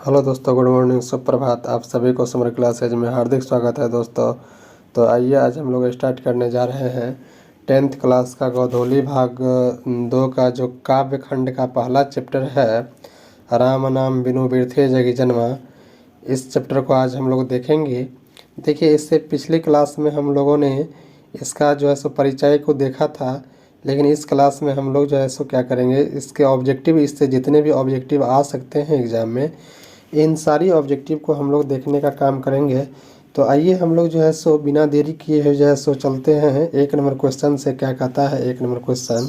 Hello दोस्तों, good morning, सुप्रभात। आप सभी को समर क्लासेज में हार्दिक स्वागत है दोस्तों। तो आइए आज हम लोग स्टार्ट करने जा रहे हैं 10th क्लास का गोधोली भाग 2 का जो काव्य खंड का पहला चैप्टर है, राम नाम बिनु बिरथे जगी जन्मा। इस चैप्टर को आज हम लोग देखेंगे। देखिए, इससे पिछली क्लास में हम लोगों ने इसका जो है सो परिचय को देखा था, लेकिन इस क्लास में हम लोग जो है सो क्या करेंगे, इसके ऑब्जेक्टिव, इससे जितने भी ऑब्जेक्टिव आ सकते हैं एग्ज़ाम में, इन सारी ऑब्जेक्टिव को हम लोग देखने का काम करेंगे। तो आइए हम लोग जो है सो बिना देरी किए हुए जो है सो चलते हैं 1 नंबर क्वेश्चन से। क्या कहता है 1 नंबर क्वेश्चन?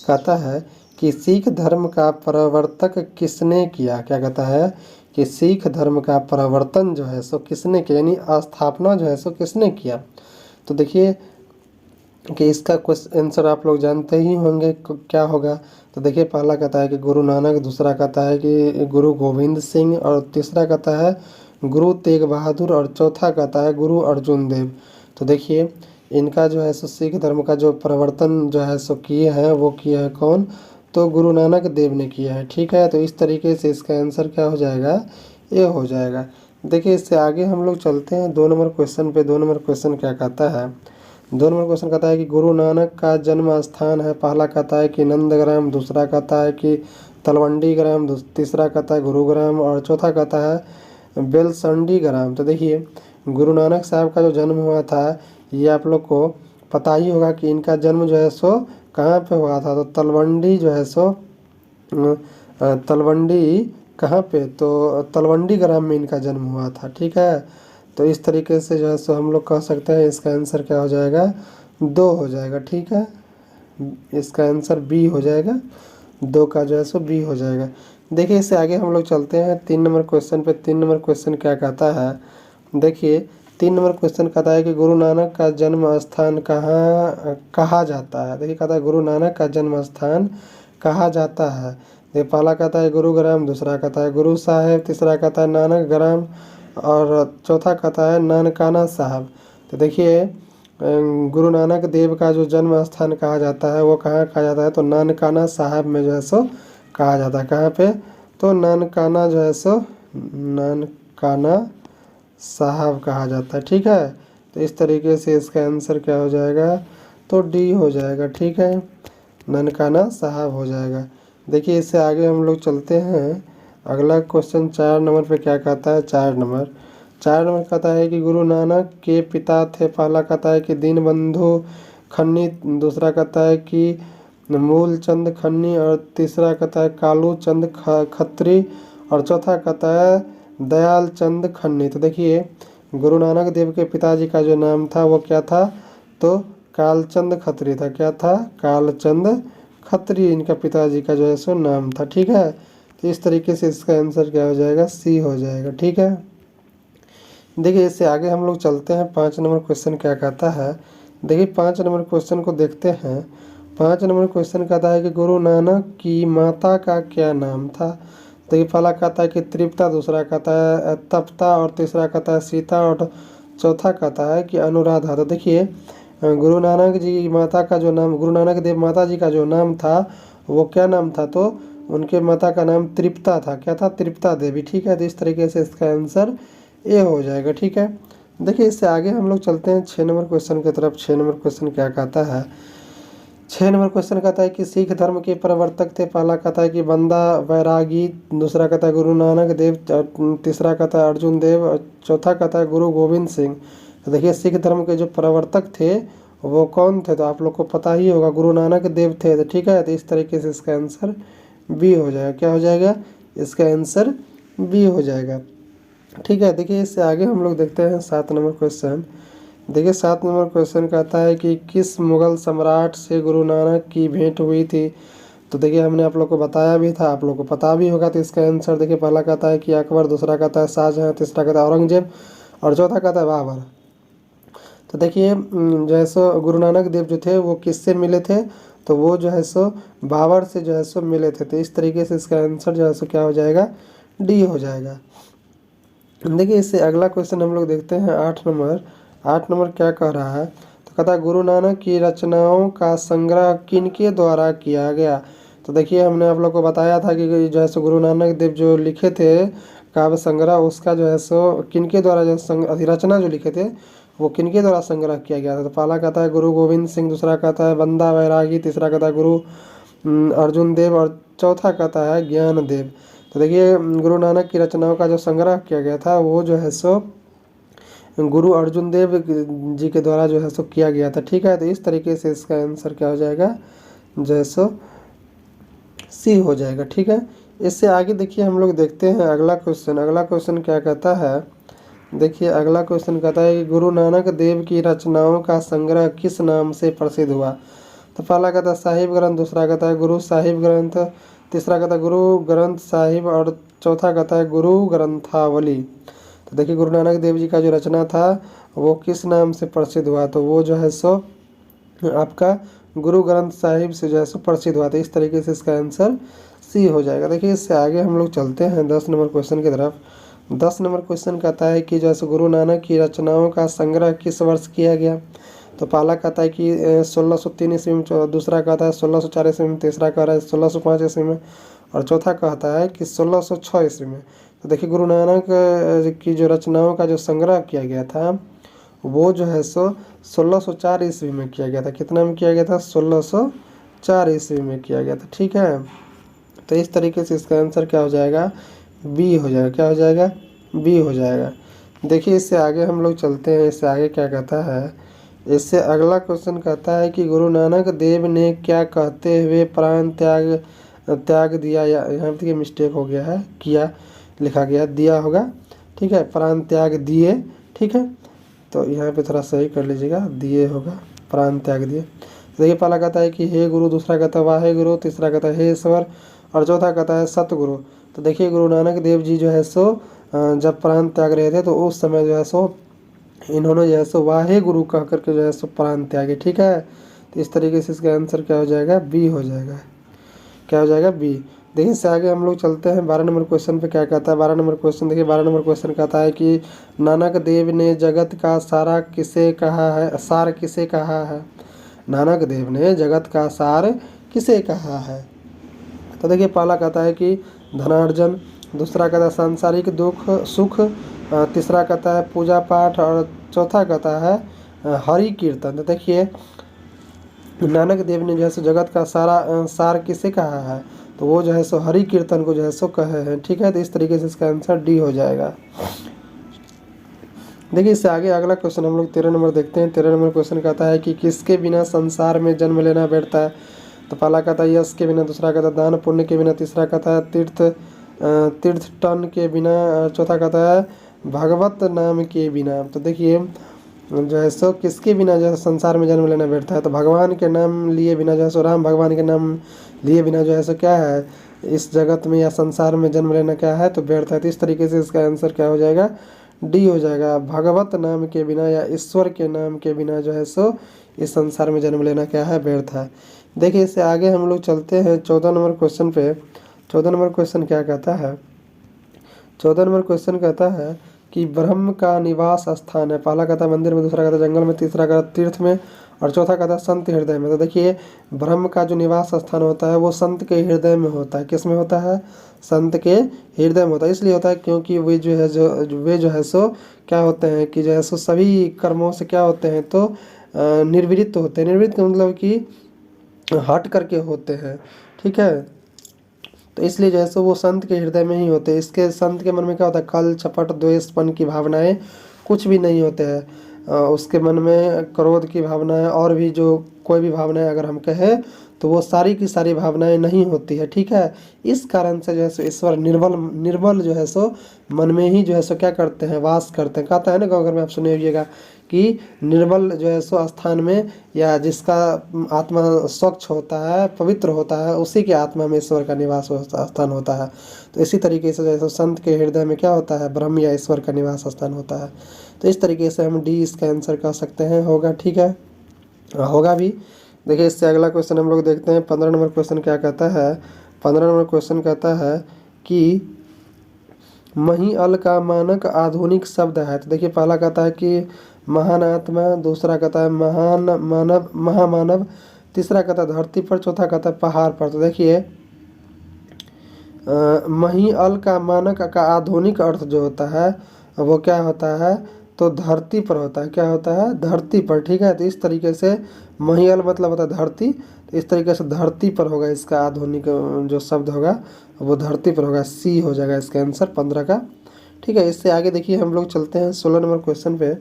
कहता है कि सिख धर्म का प्रवर्तक किसने किया। क्या कहता है कि सिख धर्म का प्रवर्तन जो है सो किसने किया, यानी स्थापना जो है सो किसने किया। तो देखिए कि इसका क्वेश्चन आंसर आप लोग जानते ही होंगे क्या होगा। तो देखिए, पहला कहता है कि गुरु नानक, दूसरा कहता है कि गुरु गोविंद सिंह, और तीसरा कहता है गुरु तेग बहादुर, और चौथा कहता है गुरु अर्जुन देव। तो देखिए, इनका जो है सो सिख धर्म का जो प्रवर्तन जो है सो किए हैं, वो किए हैं कौन? तो गुरु नानक देव ने किया है। ठीक है, तो इस तरीके से इसका आंसर क्या हो जाएगा? ये हो जाएगा। देखिए, इससे आगे हम लोग चलते हैं 2 नंबर क्वेश्चन पे। 2 नंबर क्वेश्चन क्या कहता है? 2 नंबर क्वेश्चन कहता है कि गुरु नानक का जन्म स्थान है। पहला कहता है कि नंदग्राम, दूसरा कहता है कि तलवंडी ग्राम, तीसरा कहता है गुरुग्राम, और चौथा कहता है बेलसंडी ग्राम। तो देखिए, गुरु नानक साहब का जो जन्म हुआ था, ये आप लोग को पता ही होगा कि इनका जन्म जो है सो कहाँ पे हुआ था। तो तलवंडी जो है सो तलवंडी कहाँ पे? तो तलवंडी ग्राम में इनका जन्म हुआ था। ठीक है, तो इस तरीके से जो है सो हम लोग कह सकते हैं इसका आंसर क्या हो जाएगा? 2 हो जाएगा। ठीक है, इसका आंसर बी हो जाएगा। 2 का जो है सो बी हो जाएगा। देखिए, इससे आगे हम लोग चलते हैं 3 नंबर क्वेश्चन पे। 3 नंबर क्वेश्चन क्या कहता है? देखिए, 3 नंबर क्वेश्चन कहता है कि गुरु नानक का जन्म स्थान कहाँ कहा जाता है। देखिए, कहता है गुरु नानक का जन्म स्थान कहा जाता है। देखिए, पहला कहता है गुरुग्राम, दूसरा कहता है गुरु साहेब, तीसरा कहता है नानक ग्राम, और चौथा कहता है नानकाना साहब। तो देखिए, गुरु नानक देव का जो जन्म स्थान कहा जाता है, वो कहाँ कहा जाता है? तो नानकाना साहब में जो है सो कहा जाता है। कहाँ पे? तो नानकाना जो है सो नानकाना साहब कहा जाता है। ठीक है, तो इस तरीके से इसका आंसर क्या हो जाएगा? तो डी हो जाएगा। ठीक है, नानकाना साहब हो जाएगा। देखिए, इससे आगे हम लोग चलते हैं। अगला क्वेश्चन 4 नंबर पे क्या कहता है? 4 नंबर कहता है कि गुरु नानक के पिता थे। पहला कहता है कि दीनबंधु खन्नी, दूसरा कहता है कि मूलचंद खन्नी, और तीसरा कहता है कालू चंद खत्री, और चौथा कहता है दयाल चंद खन्नी। तो देखिए, गुरु नानक देव के पिताजी का जो नाम था वो क्या था? तो कालचंद खत्री था। क्या था? कालचंद खत्री इनका पिताजी का जो है सो नाम था। ठीक है, तो इस तरीके से इसका आंसर क्या हो जाएगा? सी हो जाएगा। ठीक है, देखिए, इससे आगे हम लोग चलते हैं। 5 नंबर क्वेश्चन क्या कहता है? देखिए, 5 नंबर क्वेश्चन को देखते हैं। 5 नंबर क्वेश्चन कहता है कि गुरु नानक की माता का क्या नाम था। देखिए, पहला कहता है कि तृप्ता, दूसरा कहता है तप्ता, और तीसरा कहता है सीता, और चौथा कहता है कि अनुराधा। तो देखिए, गुरु नानक जी माता का जो नाम, गुरु नानक देव माता जी का जो नाम था, वो क्या नाम था? तो उनके माता का नाम तृप्ता था। क्या था? तृप्ता देवी। ठीक है, तो इस तरीके से इसका आंसर ए हो जाएगा। ठीक है, देखिए, इससे आगे हम लोग चलते हैं 6 नंबर क्वेश्चन की तरफ। 6 नंबर क्वेश्चन क्या कहता है? 6 नंबर क्वेश्चन कहता है कि सिख धर्म के प्रवर्तक थे। पहला कहता है कि बंदा बैरागी, दूसरा कहता है गुरु नानक देव, तीसरा कहता है अर्जुन देव, और चौथा कहता है गुरु गोविंद सिंह। तो देखिए, सिख धर्म के जो प्रवर्तक थे वो कौन थे? तो आप लोग को पता ही होगा, गुरु नानक देव थे। तो ठीक है, तो इस तरीके से इसका आंसर बी हो जाएगा। क्या हो जाएगा? इसका आंसर बी हो जाएगा। ठीक है, देखिए, इससे आगे हम लोग देखते हैं 7 नंबर क्वेश्चन। देखिए, 7 नंबर क्वेश्चन कहता है कि किस मुगल सम्राट से गुरु नानक की भेंट हुई थी। तो देखिए, हमने आप लोग को बताया भी था, आप लोग को पता भी होगा। तो इसका आंसर देखिए, पहला कहता है कि अकबर, दूसरा कहता है शाहजहाँ, तीसरा कहता है औरंगजेब, और चौथा कहता है बाबर। तो देखिए, जो है सो गुरु नानक देव जो थे वो किससे मिले थे? तो वो जो है सो बाबर से जो है सो मिले थे। तो इस तरीके से इसका आंसर जो है सो क्या हो जाएगा? डी हो जाएगा। देखिए, इससे अगला क्वेश्चन हम लोग देखते हैं 8 नंबर। 8 नंबर क्या कह रहा है? तो कहता है गुरु नानक की रचनाओं का संग्रह किनके द्वारा किया गया। तो देखिए, हमने आप लोग को बताया था कि जो है सो गुरु नानक देव जो लिखे थे काव्य संग्रह उसका जो है सो किनके द्वारा जो अधिरचना जो लिखे थे वो किनके द्वारा संग्रह किया गया था। तो पहला कहता है गुरु गोविंद सिंह, दूसरा कहता है बंदा बैरागी, तीसरा कहता है गुरु अर्जुन देव और चौथा कहता है ज्ञान देव। तो देखिए गुरु नानक की रचनाओं का जो संग्रह किया गया था वो जो है सो गुरु अर्जुन देव जी के द्वारा जो है सो किया गया था। ठीक है, तो इस तरीके से इसका आंसर क्या हो जाएगा, जो है सो सी हो जाएगा। ठीक है, इससे आगे देखिए हम लोग देखते हैं अगला क्वेश्चन। अगला क्वेश्चन क्या कहता है, देखिए अगला क्वेश्चन कहता है कि गुरु नानक देव की रचनाओं का संग्रह किस नाम से प्रसिद्ध हुआ। तो पहला कहता है साहिब ग्रंथ, दूसरा कहता है गुरु साहिब ग्रंथ, तीसरा कहता है गुरु ग्रंथ साहिब और चौथा कहता है गुरु ग्रंथावली। तो देखिए गुरु नानक देव जी का जो रचना था वो किस नाम से प्रसिद्ध हुआ, तो वो जो है सो आपका गुरु ग्रंथ साहिब से जो है सो प्रसिद्ध हुआ। तो इस तरीके से इसका आंसर सी हो जाएगा। देखिए इससे आगे हम लोग चलते हैं 10 नंबर क्वेश्चन की तरफ। 10 नंबर क्वेश्चन कहता है कि जैसे गुरु नानक की रचनाओं का संग्रह किस वर्ष किया गया। तो पहला कहता है कि 1603 ईस्वी में, दूसरा कहता है 1604 ईस्वी में, तीसरा कह रहा है 1605 ईस्वी में और चौथा कहता है कि 1606 ईस्वी में। तो देखिए गुरु नानक की जो रचनाओं का जो संग्रह किया गया था वो जो है सो 1604 ईस्वी में किया गया था। कितना में किया गया था, 1604 ईस्वी में किया गया था। ठीक है, तो इस तरीके से इसका आंसर क्या हो जाएगा, बी हो जाएगा। क्या हो जाएगा, बी हो जाएगा। देखिए इससे आगे हम लोग चलते हैं। इससे आगे क्या कहता है, इससे अगला क्वेश्चन कहता है कि गुरु नानक देव ने क्या कहते हुए प्राण त्याग दिया, या यहाँ पे देखिए मिस्टेक हो गया है, किया लिखा गया, दिया होगा। ठीक है, प्राण त्याग दिए। ठीक है, तो यहाँ पे थोड़ा सही कर लीजिएगा, दिए होगा, प्राण त्याग दिए। तो देखिए पहला कहता है कि हे गुरु, दूसरा कहता है वाहे गुरु, तीसरा कहता है हे ईश्वर और चौथा कहता है सतगुरु। तो देखिए गुरु नानक देव जी जो है सो जब प्राण त्याग रहे थे तो उस समय जो है सो इन्होंने जो है सो वाहे गुरु कह करके जो है सो प्राण त्यागे। ठीक है, तो इस तरीके से इसका आंसर क्या हो जाएगा, बी हो जाएगा। क्या हो जाएगा, बी। देखिए इससे आगे हम लोग चलते हैं 12 नंबर क्वेश्चन पे। क्या कहता है 12 नंबर क्वेश्चन, देखिए 12 नंबर क्वेश्चन कहता है कि नानक देव ने जगत का सारा किसे कहा है, सार किसे कहा है। नानक देव ने जगत का सार किसे कहा है। तो देखिए पहला कहता है कि धनार्जन, दूसरा कहता है सांसारिक दुख सुख, तीसरा कहता है पूजा पाठ और चौथा कहता है हरि कीर्तन। तो देखिए नानक देव ने जो है सो जगत का सारा सार किसे कहा है, तो वो जो है सो हरि कीर्तन को जो है सो कहे हैं। ठीक है, तो इस तरीके से इसका आंसर डी हो जाएगा। देखिए इससे आगे अगला क्वेश्चन हम लोग 13 नंबर देखते हैं। 13 नंबर क्वेश्चन कहता है कि किसके बिना संसार में जन्म लेना बैठता है। तो पहला कहता है यश के बिना, दूसरा कहता है दान पुण्य के बिना, तीसरा कहता है तीर्थटन के बिना, चौथा कहता है भगवत नाम के बिना। तो देखिए जो है सो किसके बिना जो है संसार में जन्म लेना बैठता है, तो भगवान के नाम लिए बिना जो है सो, राम भगवान के नाम लिए बिना जो है सो क्या है इस जगत में या संसार में जन्म लेना क्या है, तो व्यर्थ है। तो इस तरीके से इसका आंसर क्या हो जाएगा, डी हो जाएगा। भगवत नाम के बिना या ईश्वर के नाम के बिना जो है सो इस संसार में जन्म लेना क्या है, व्यर्थ है। देखिए इससे आगे हम लोग चलते हैं 14 नंबर क्वेश्चन पे। 14 नंबर क्वेश्चन क्या कहता है, 14 नंबर क्वेश्चन कहता है कि ब्रह्म का निवास स्थान है। पहला कहता है मंदिर में, दूसरा कहता है जंगल में, तीसरा कहता है तीर्थ में और चौथा कहता है संत हृदय में। तो देखिए ब्रह्म का जो निवास स्थान होता है वो संत के हृदय में होता है। किस में होता है, संत के हृदय में होता है। इसलिए होता है क्योंकि वे जो है सो क्या होते हैं कि जो है सो सभी कर्मों से क्या होते हैं, तो निर्वृत्त होते हैं। निर्वृत्त का मतलब कि हट करके होते हैं। ठीक है, तो इसलिए जो है सो वो संत के हृदय में ही होते हैं। इसके संत के मन में क्या होता है, कल छपट द्वेषपन की भावनाएं कुछ भी नहीं होते हैं। उसके मन में क्रोध की भावनाएं और भी जो कोई भी भावनाएं अगर हम कहें तो वो सारी की सारी भावनाएं नहीं होती है। ठीक है, इस कारण से जो है सो ईश्वर निर्बल जो है सो मन में ही जो है सो क्या करते हैं, वास करते हैं। कहता है ना गाँव घर में, आप सुने होइएगा कि निर्बल जो है सो स्थान में या जिसका आत्मा स्वच्छ होता है, पवित्र होता है, उसी के आत्मा में ईश्वर का निवास स्थान होता है। तो इसी तरीके से जो है सो संत के हृदय में क्या होता है, ब्रह्म या ईश्वर का निवास स्थान होता है। तो इस तरीके से हम डी इसका आंसर कर सकते हैं, होगा। ठीक है, होगा भी। देखिए इससे अगला क्वेश्चन हम लोग देखते हैं 15 नंबर क्वेश्चन क्या कहता है। 15 नंबर क्वेश्चन कहता है कि महीअल का मानक आधुनिक शब्द है। तो देखिए पहला कहता है कि महान आत्मा, दूसरा कहता है महान मानव, महामानव, तीसरा कहता है धरती पर, चौथा कहता है पहाड़ पर। तो देखिए मही अल का मानक का आधुनिक अर्थ जो होता है वो क्या होता है, तो धरती पर होता है। क्या होता है, धरती पर, ठीक है। तो इस तरीके से मही अल मतलब होता है धरती, तो इस तरीके से धरती पर होगा इसका आधुनिक जो शब्द होगा वो धरती पर होगा। सी हो जाएगा इसका आंसर 15 का, ठीक है। इससे आगे देखिए हम लोग चलते हैं 16 नंबर क्वेश्चन पे।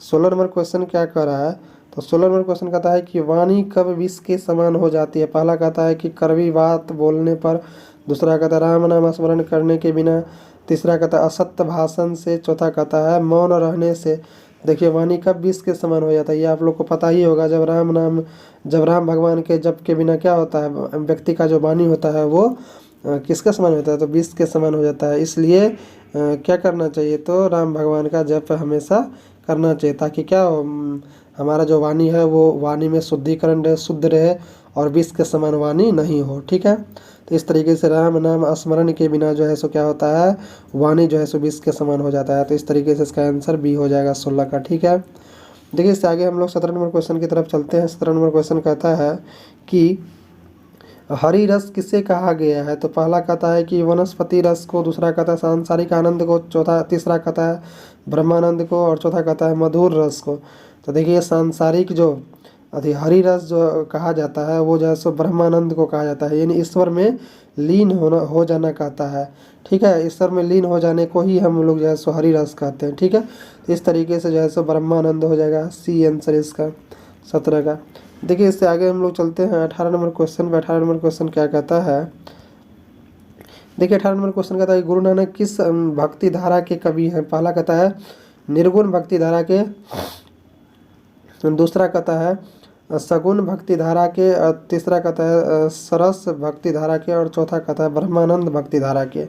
16 नंबर क्वेश्चन क्या कह रहा है, तो 16 नंबर क्वेश्चन कहता है कि वाणी कब विष के समान हो जाती है। पहला कहता है कि कड़वी बात बोलने पर, दूसरा कहता है राम नाम स्मरण करने के बिना, तीसरा कहता है असत्य भाषण से, चौथा कहता है मौन रहने से। देखिए वाणी कब विष के समान हो जाता है, ये आप लोग को पता ही होगा। जब राम भगवान के जप के बिना क्या होता है, व्यक्ति का जो वाणी होता है वो किसके समान होता है, तो विष के समान हो जाता है। इसलिए क्या करना चाहिए, तो राम भगवान का जप हमेशा करना चाहिए, ताकि क्या हो, हमारा जो वाणी है वो वाणी में शुद्धिकरण रहे, शुद्ध रहे, और विष के समान वाणी नहीं हो, ठीक है। तो इस तरीके से राम नाम स्मरण के बिना जो है सो क्या होता है, वाणी जो है सो विष के समान हो जाता है। तो इस तरीके से इसका आंसर बी हो जाएगा 16 का, ठीक है। देखिए इससे आगे हम लोग 17 नंबर क्वेश्चन की तरफ चलते हैं। 17 नंबर क्वेश्चन कहता है कि हरि रस किसे कहा गया है, तो पहला कहता है कि वनस्पति रस को, दूसरा कहता है सांसारिक आनंद को, तीसरा कहता है ब्रह्मानंद को, और चौथा कहता है मधुर रस को। तो देखिए सांसारिक जो हरि रस जो कहा जाता है वो जो है सो ब्रह्मानंद को कहा जाता है, यानी ईश्वर में लीन हो जाना कहता है, ठीक है। ईश्वर में लीन हो जाने को ही हम लोग जो है सो हरि रस कहते हैं, ठीक है। तो इस तरीके से जो है सो ब्रह्मानंद हो जाएगा, सी आंसर इसका 17 का। देखिए इससे आगे हम लोग चलते हैं 18 नंबर क्वेश्चन पे। 18 नंबर क्वेश्चन क्या कहता है, देखिए 18 नंबर क्वेश्चन कहता है गुरु नानक किस भक्ति धारा के कवि हैं। पहला कहता है निर्गुण भक्ति धारा के, दूसरा कहता है सगुण भक्ति धारा के, तीसरा कहता है सरस भक्ति धारा के, और चौथा कहता है ब्रह्मानंद भक्ति धारा के।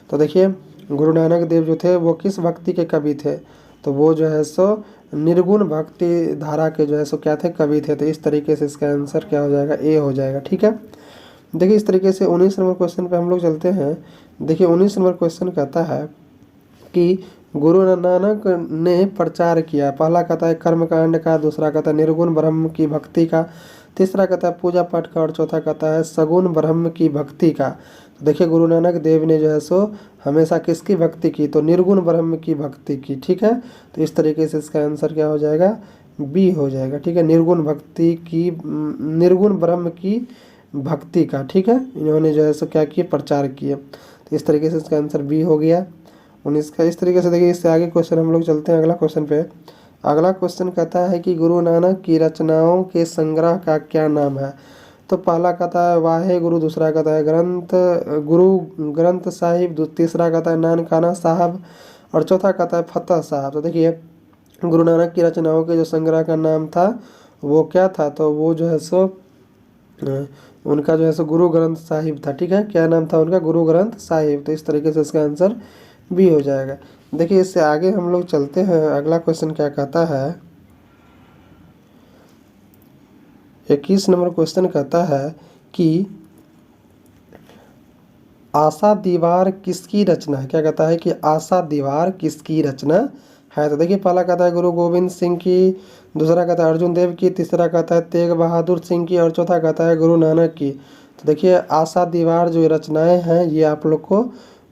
तो देखिए गुरु नानक देव जो थे वो किस भक्ति के कवि थे, तो वो जो है सो निर्गुण भक्ति धारा के जो है सो क्या थे, कवि थे। तो इस तरीके से इसका आंसर क्या हो जाएगा, ए हो जाएगा, ठीक है। देखिए इस तरीके से 19 नंबर क्वेश्चन पे हम लोग चलते हैं। देखिए 19 नंबर क्वेश्चन कहता है कि गुरु नानक ने प्रचार किया। पहला कहता है कर्मकांड का, दूसरा कहता है निर्गुण ब्रह्म की भक्ति का, तीसरा कहता है पूजा पाठ का, और चौथा कहता है सगुण ब्रह्म की भक्ति का। तो देखिए गुरु नानक देव ने जो है सो हमेशा किसकी भक्ति की, तो निर्गुण ब्रह्म की भक्ति की, ठीक है। तो इस तरीके से इसका आंसर क्या हो जाएगा, बी हो जाएगा, ठीक है। निर्गुण भक्ति की, निर्गुण ब्रह्म की भक्ति का, ठीक है। इन्होंने जो है सो क्या किए, प्रचार किए। तो इस तरीके से इसका आंसर बी हो गया 19 का। इस तरीके से देखिए इससे आगे क्वेश्चन हम लोग चलते हैं अगला क्वेश्चन पे। अगला क्वेश्चन कहता है कि गुरु नानक की रचनाओं के संग्रह का क्या नाम है। तो पहला कहता है वाहे गुरु, दूसरा कहता है गुरु ग्रंथ साहिब, तीसरा कहता है नानकाना साहब, और चौथा कहता है फतेह साहब। तो देखिए गुरु नानक की रचनाओं के जो संग्रह का नाम था वो क्या था, तो वो जो है सो उनका जो है सो गुरु ग्रंथ साहिब था, ठीक है। क्या नाम था उनका, गुरु ग्रंथ साहिब। तो इस तरीके से इसका आंसर बी हो जाएगा। देखिए इससे आगे हम लोग चलते हैं। अगला क्वेश्चन क्या कहता है, 21 नंबर क्वेश्चन कहता है कि आशा दीवार किसकी रचना है। क्या कहता है कि आशा दीवार किसकी रचना है। तो देखिए पहला कहता है गुरु गोविंद सिंह की, दूसरा कहता है अर्जुन देव की, तीसरा कहता है तेग बहादुर सिंह की, और चौथा कहता है गुरु नानक की। तो देखिए आशा दीवार जो रचनाएं हैं ये आप लोग को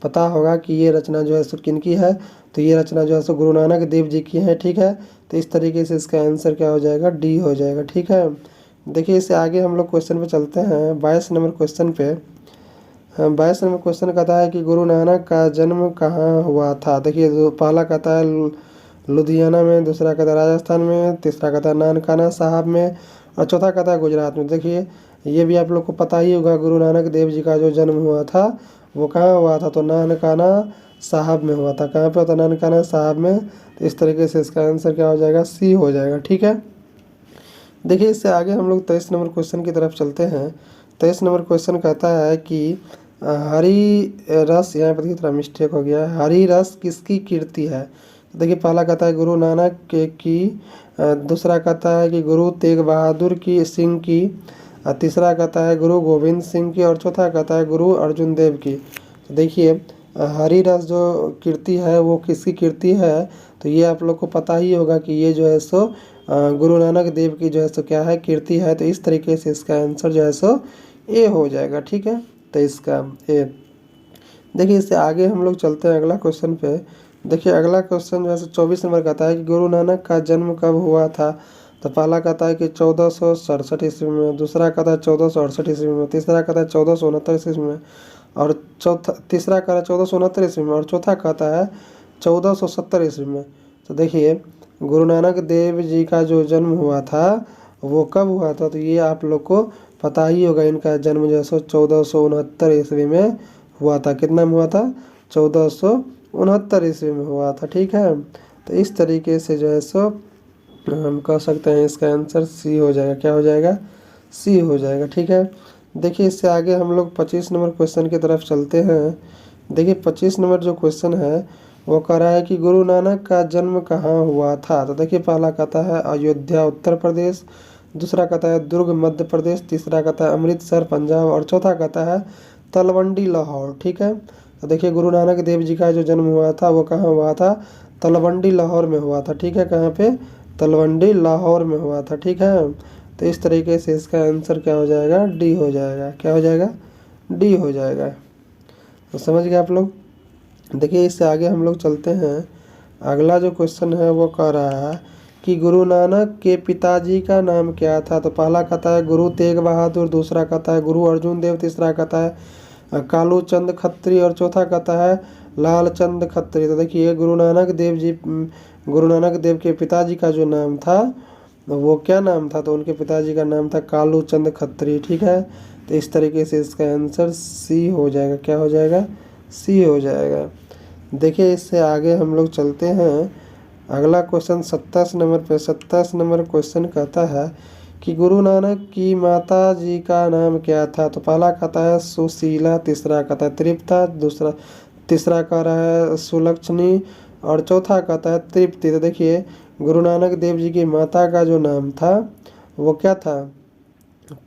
पता होगा कि ये रचना जो है सो किनकी है, तो ये रचना जो है सो गुरु नानक देव जी की है, ठीक है। तो इस तरीके से इसका आंसर क्या हो जाएगा, डी हो जाएगा, ठीक है। देखिए इससे आगे हम लोग क्वेश्चन पे चलते हैं 22 नंबर क्वेश्चन पे। 22 नंबर क्वेश्चन कहता है कि गुरु नानक का जन्म कहाँ हुआ था। देखिए पहला कहता है लुधियाना में, दूसरा कहता है राजस्थान में, तीसरा कहता है नानकाना साहब में, और चौथा कहता है गुजरात में। देखिए ये भी आप लोग को पता ही होगा, गुरु नानक देव जी का जो जन्म हुआ था वो कहाँ हुआ था, तो नानकाना साहब में हुआ था। कहाँ पे होता, नानकाना साहब में। तो इस तरीके से इसका आंसर क्या हो जाएगा, सी हो जाएगा, ठीक है। देखिए इससे आगे हम लोग 23 नंबर क्वेश्चन की तरफ चलते हैं। 23 नंबर क्वेश्चन कहता है कि हरि रस, यहाँ पर थोड़ा मिस्टेक हो गया, हरि रस किसकी कीर्ति है। देखिए पहला कहता है गुरु नानक की, दूसरा कहता है कि गुरु तेग बहादुर की सिंह की, तीसरा कहता है गुरु गोविंद सिंह की, और चौथा कहता है गुरु अर्जुन देव की। तो देखिए हरि रस जो कीर्ति है वो किसकी कीर्ति है, तो ये आप लोग को पता ही होगा कि ये जो है सो गुरु नानक देव की जो है सो क्या है, कीर्ति है। तो इस तरीके से इसका आंसर जो है सो ए हो जाएगा, ठीक है। तो इसका ए देखिए इससे आगे हम लोग चलते हैं अगला क्वेश्चन पे। देखिए अगला क्वेश्चन जो है 24 नंबर कहता है कि गुरु नानक का जन्म कब हुआ था। तो पहला कहता है कि 1467 ईस्वी में, दूसरा कहता है 1468 ईस्वी में, तीसरा कहता है 1469 ईस्वी में, और चौथा तीसरा कह रहा है 1469 ईस्वी में, और चौथा कहता है 1470 ईस्वी में। तो देखिए गुरु नानक देव जी का जो जन्म हुआ था वो कब हुआ था, तो ये आप लोग को पता ही होगा। इनका जन्म जो है 1469 ईस्वी में हुआ था। कितना में हुआ था? 1469 ईस्वी में हुआ था। ठीक है, तो इस तरीके से जो है सो हम कह सकते हैं इसका आंसर सी हो जाएगा। क्या हो जाएगा? सी हो जाएगा। ठीक है, देखिए इससे आगे हम लोग 25 नंबर क्वेश्चन की तरफ चलते हैं। देखिए 25 नंबर जो क्वेश्चन है वो कह रहा है कि गुरु नानक का जन्म कहाँ हुआ था। तो देखिए पहला कहता है अयोध्या उत्तर प्रदेश, दूसरा कहता है दुर्ग मध्य प्रदेश, तीसरा कहता है अमृतसर पंजाब, और चौथा कहता है तलवंडी लाहौर। ठीक है, तो देखिए गुरु नानक देव जी का जो जन्म हुआ था वो कहाँ हुआ था? तलवंडी लाहौर में हुआ था। ठीक है, कहाँ पे? तलवंडी लाहौर में हुआ था। ठीक है, तो इस तरीके से इसका आंसर क्या हो जाएगा? डी हो जाएगा। क्या हो जाएगा? डी हो जाएगा। तो समझ गए आप लोग। देखिए इससे आगे हम लोग चलते हैं। अगला जो क्वेश्चन है वो कह रहा है कि गुरु नानक के पिताजी का नाम क्या था। तो पहला कहता है गुरु तेग बहादुर, दूसरा कहता है गुरु अर्जुन देव, तीसरा कहता है कालू चंद खत्री, और चौथा कहता है लाल चंद खत्री। तो देखिए गुरु नानक देव के पिताजी का जो नाम था वो क्या नाम था? तो उनके पिताजी का नाम था कालू चंद खत्री। ठीक है, तो इस तरीके से इसका आंसर सी हो जाएगा। क्या हो जाएगा? सी हो जाएगा। देखिए इससे आगे हम लोग चलते हैं। अगला क्वेश्चन 27 नंबर पे 27 नंबर क्वेश्चन कहता है कि गुरु नानक की माता जी का नाम क्या था। तो पहला कहता है सुशीला, तीसरा कहता है तृप्ता, तीसरा कह रहा है सुलक्षणी, और चौथा कहता है तृप्ति। तो देखिए गुरु नानक देव जी की माता का जो नाम था वो क्या था?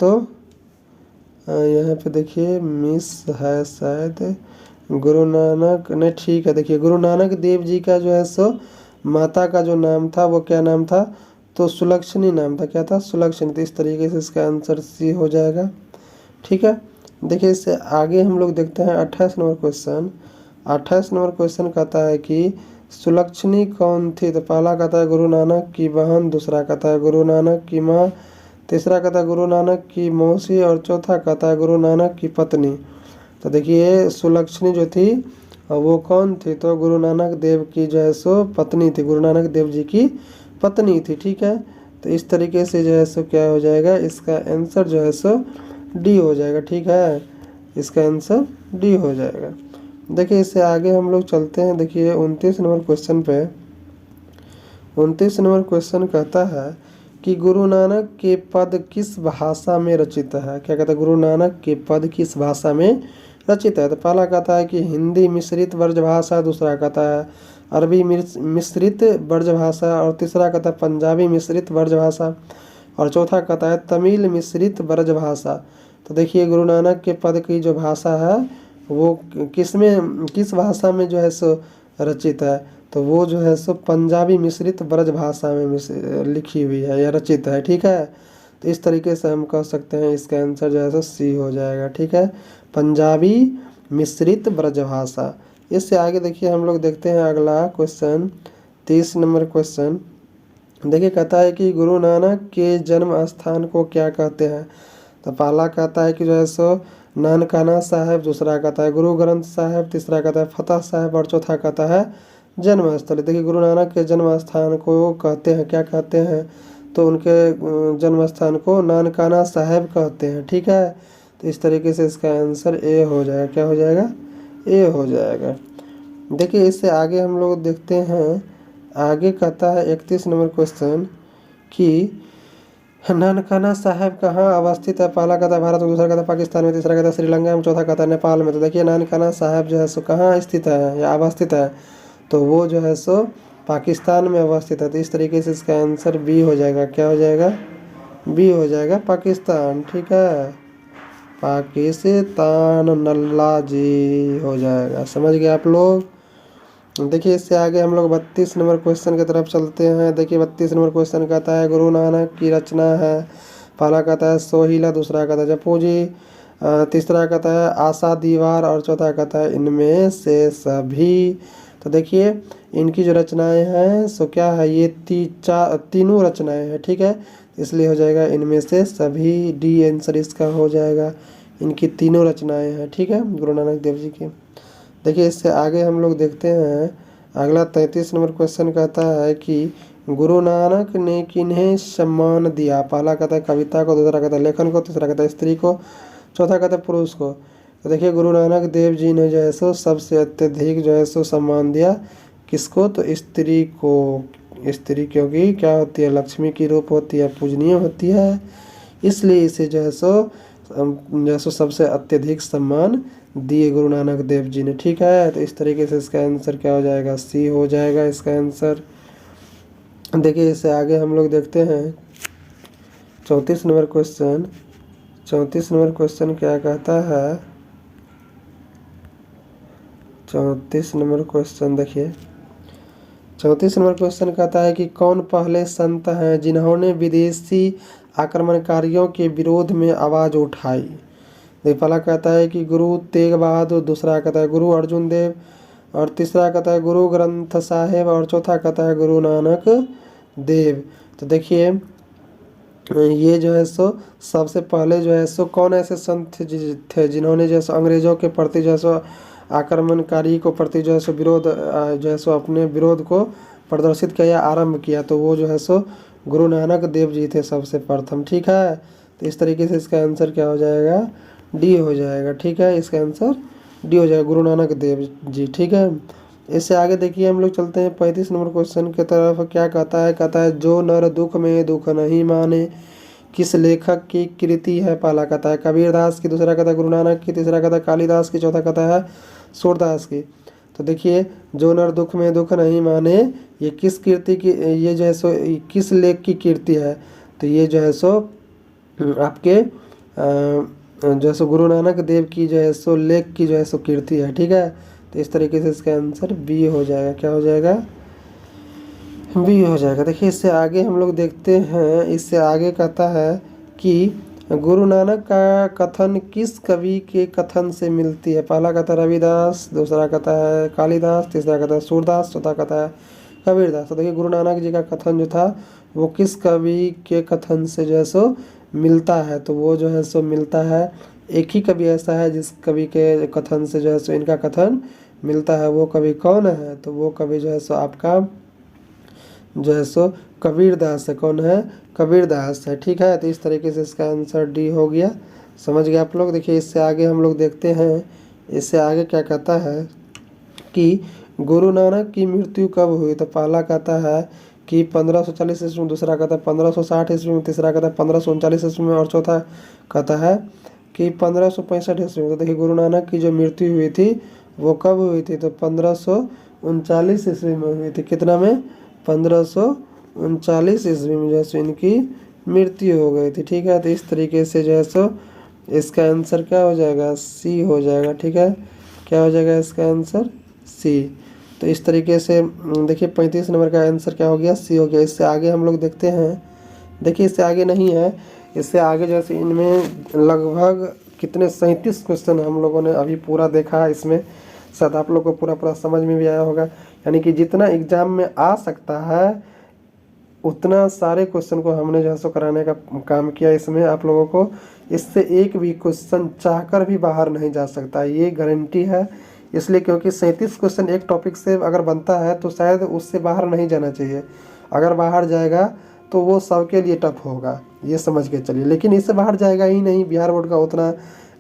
तो यहाँ पे देखिए मिस है शायद, गुरु नानक नहीं, ठीक है। देखिए गुरु नानक देव जी का जो है सो माता का जो नाम था वो क्या नाम था? तो सुलक्षणी नाम था। क्या था? सुलक्षणी। तो इस तरीके से इसका आंसर सी हो जाएगा। ठीक है, देखिए इससे आगे हम लोग देखते हैं 28 नंबर क्वेश्चन। 28 नंबर क्वेश्चन कहता है कि सुलक्षणी कौन थी। तो पहला कहता है गुरु नानक की बहन, दूसरा कहता है गुरु नानक की माँ, तीसरा कहता है गुरु नानक की मौसी, और चौथा कहता है गुरु नानक की पत्नी। तो देखिए सुलक्षणी जो थी वो कौन थी? तो गुरु नानक देव की जो है सो पत्नी थी, गुरु नानक देव जी की पत्नी थी। ठीक है, तो इस तरीके से जो है सो क्या हो जाएगा? इसका आंसर जो है सो डी हो जाएगा। ठीक है, इसका आंसर डी हो जाएगा। देखिए इससे आगे हम लोग चलते हैं। देखिए 29 नंबर क्वेश्चन पे 29 नंबर क्वेश्चन कहता है कि गुरु नानक के पद किस भाषा में रचित है। क्या कहता है? गुरु नानक के पद किस भाषा में रचित है। तो पहला कहता है कि हिंदी मिश्रित ब्रजभाषा, दूसरा कहता है अरबी मिश्रित ब्रजभाषा, और तीसरा कहता है पंजाबी मिश्रित ब्रजभाषा, और चौथा कहता है तमिल मिश्रित ब्रजभाषा। तो देखिए गुरु नानक के पद की जो भाषा है वो किस भाषा में जो है सो रचित है। तो वो जो है सो पंजाबी मिश्रित ब्रजभाषा में लिखी हुई है या रचित है। ठीक है, तो इस तरीके से हम कह सकते हैं इसका आंसर जो है सो सी हो जाएगा। ठीक है, पंजाबी मिश्रित ब्रजभाषा। इससे आगे देखिए हम लोग देखते हैं अगला क्वेश्चन 30 नंबर क्वेश्चन। देखिए कहता है कि गुरु नानक के जन्म स्थान को क्या कहते हैं। तो पहला कहता है कि जो है सो नानकाना साहब, दूसरा कहता है गुरु ग्रंथ साहब, तीसरा कहता है फतेह साहब, और चौथा कहता है जन्म स्थल। देखिए गुरु नानक के जन्म स्थान को कहते हैं, क्या कहते हैं? तो उनके जन्म स्थान को नानकाना साहब कहते हैं। ठीक है, तो इस तरीके से इसका आंसर ए हो जाएगा। क्या हो जाएगा? ए हो जाएगा। देखिए इससे आगे हम लोग देखते हैं। आगे कहता है 31 नंबर क्वेश्चन कि नानकाना साहब कहाँ अवस्थित है। पहला कहता है भारत में, दूसरा कहता है पाकिस्तान में, तीसरा कहता है श्रीलंका में, चौथा कहता है नेपाल में। तो देखिए नानकाना साहब जो है सो कहाँ स्थित है या अवस्थित है। तो वो जो है सो पाकिस्तान में अवस्थित है। तो इस तरीके से इसका आंसर बी हो जाएगा। क्या हो जाएगा? बी हो जाएगा, पाकिस्तान। ठीक है, पाकिस्तान नल्ला जी हो जाएगा। समझ गए आप लोग। देखिए इससे आगे हम लोग 32 नंबर क्वेश्चन की तरफ चलते हैं। देखिए 32 नंबर क्वेश्चन कहता है गुरु नानक की रचना है। पहला कहता है सोहिला, दूसरा कहता है जपूजी, तीसरा कहता है आशा दीवार और चौथा कहता है इनमें से सभी। तो देखिए इनकी जो रचनाएं हैं सो क्या है, ये तीनों रचनाएं हैं, ठीक है। इसलिए हो जाएगा इनमें से सभी, डी आंसर इसका हो जाएगा। इनकी तीनों रचनाएं हैं, ठीक है, गुरु नानक देव जी की। देखिए इससे आगे हम लोग देखते हैं अगला 33 नंबर क्वेश्चन कहता है कि गुरु नानक ने किन्हें सम्मान दिया। पहला कहता है कविता को, दूसरा कहता है लेखन को, तीसरा कहता है स्त्री को, चौथा कहता है पुरुष को। तो देखिए गुरु नानक देव जी ने जो है सो सबसे अत्यधिक जो है सो सम्मान दिया किसको, तो स्त्री को। स्त्री क्योंकि क्या होती है, लक्ष्मी की रूप होती है, पूजनीय होती है, इसलिए इसे जो है सो सबसे अत्यधिक सम्मान दिए गुरु नानक देव जी ने, ठीक है। तो इस तरीके से इसका आंसर क्या हो जाएगा, सी हो जाएगा इसका आंसर। देखिए इससे आगे हम लोग देखते हैं 34 नंबर क्वेश्चन। 34 नंबर क्वेश्चन क्या कहता है, 34 नंबर क्वेश्चन देखिए, 34 नंबर क्वेश्चन कहता है कि कौन पहले संत हैं जिन्होंने विदेशी आक्रमणकारियों के विरोध में आवाज़ उठाई। देखिए पहला कहता है कि गुरु तेग बहादुर, दूसरा कहता है गुरु अर्जुन देव, और तीसरा कहता है गुरु ग्रंथ साहिब, और चौथा कहता है गुरु नानक देव। तो देखिए ये जो है सो सबसे पहले जो है सो कौन ऐसे संत थे जिन्होंने जो है सो अंग्रेज़ों के प्रति जो है सो आक्रमणकारी को प्रति जो है सो विरोध जो है सो अपने विरोध को प्रदर्शित किया या आरंभ किया, तो वो जो है सो गुरु नानक देव जी थे सबसे प्रथम, ठीक है। तो इस तरीके से इसका आंसर क्या हो जाएगा, डी हो जाएगा, ठीक है। इसका आंसर डी हो जाएगा, गुरु नानक देव जी, ठीक है। इससे आगे देखिए हम लोग चलते हैं 35 नंबर क्वेश्चन की तरफ। क्या कहता है, कहता है जो नर दुख में दुख नहीं माने किस लेखक की कृति है। पहला कहता है कबीरदास की, दूसरा कहता है गुरु नानक की, तीसरा कहता है कालिदास की, चौथा कहता है सूरदास की। तो देखिए जो नर दुख में दुख नहीं माने ये किस कीर्ति की, ये जो है सो किस लेख की कीर्ति है, तो ये जो है सो आपके जो है सो गुरु नानक देव की जो है सो लेख की जो है सो कीर्ति है, ठीक है। तो इस तरीके से इसका आंसर बी हो जाएगा, क्या हो जाएगा, बी हो जाएगा। देखिए इससे आगे हम लोग देखते हैं, इससे आगे कहता है कि गुरु नानक का कथन किस कवि के कथन से मिलती है। पहला कहता है रविदास, दूसरा कहता है कालिदास, तीसरा कहता है सूरदास, चौथा कहता है कबीरदास। तो देखिए गुरु नानक जी का कथन जो था वो किस कवि के कथन से जो है सो मिलता है, तो वो जो है सो मिलता है, एक ही कवि ऐसा है जिस कवि के कथन से जो है सो इनका कथन मिलता है। वो कवि कौन है, तो वो कवि जो है सो आपका जो है सो कबीरदास है। कौन है, कबीरदास है, ठीक है। तो इस तरीके से इसका आंसर डी हो गया, समझ गए आप लोग। देखिए इससे आगे हम लोग देखते हैं, इससे आगे क्या कहता है कि गुरु नानक की मृत्यु कब हुई। तो पहला कहता है कि 1540 ईस्वी में, दूसरा कहता है 1560 ईस्वी में, तीसरा कहता है 1539 ईस्वी में, और चौथा कहता है कि 1565 ईस्वी में। तो देखिए गुरु नानक की जो मृत्यु हुई थी वो कब हुई थी, तो 1539 ईस्वी में हुई थी। कितना में, 1539 ईस्वी में जो है सो इनकी मृत्यु हो गई थी, ठीक है। तो इस तरीके से जो है सो इसका आंसर क्या हो जाएगा, सी हो जाएगा, ठीक है। क्या हो जाएगा इसका आंसर, सी। तो इस तरीके से देखिए 35 नंबर का आंसर क्या हो गया, सी हो गया। इससे आगे हम लोग देखते हैं, देखिए इससे आगे नहीं है, इससे आगे जैसे इनमें लगभग कितने 37 क्वेश्चन हम लोगों ने अभी पूरा देखा है। इसमें शायद आप लोग को पूरा समझ में भी आया होगा, यानी कि जितना एग्जाम में आ सकता है उतना सारे क्वेश्चन को हमने जो है सो कराने का काम किया इसमें आप लोगों को। इससे एक भी क्वेश्चन चाहकर भी बाहर नहीं जा सकता, ये गारंटी है। इसलिए क्योंकि 37 क्वेश्चन एक टॉपिक से अगर बनता है तो शायद उससे बाहर नहीं जाना चाहिए। अगर बाहर जाएगा तो वो सबके लिए टफ होगा, ये समझ के चलिए। लेकिन इससे बाहर जाएगा ही नहीं, बिहार बोर्ड का उतना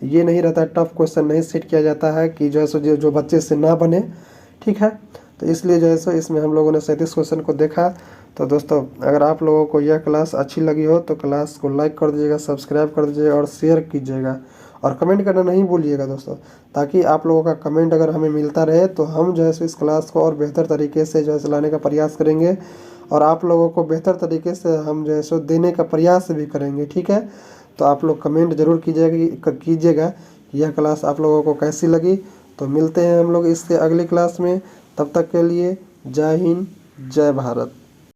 ये नहीं रहता है, टफ क्वेश्चन नहीं सेट किया जाता है कि जो है सो जो बच्चे से ना बने, ठीक है। तो इसलिए जो है सो इसमें हम लोगों ने 37 क्वेश्चन को देखा। तो दोस्तों अगर आप लोगों को यह क्लास अच्छी लगी हो तो क्लास को लाइक कर दीजिएगा, सब्सक्राइब कर दीजिएगा और शेयर कीजिएगा, और कमेंट करना नहीं भूलिएगा दोस्तों, ताकि आप लोगों का कमेंट अगर हमें मिलता रहे तो हम जो है सो इस क्लास को और बेहतर तरीके से जो है सो लाने का प्रयास करेंगे, और आप लोगों को बेहतर तरीके से हम जो है सो देने का प्रयास भी करेंगे, ठीक है। तो आप लोग कमेंट जरूर कीजिएगा कि यह क्लास आप लोगों को कैसी लगी। तो मिलते हैं हम लोग इससे अगली क्लास में, तब तक के लिए जय हिंद, जय भारत।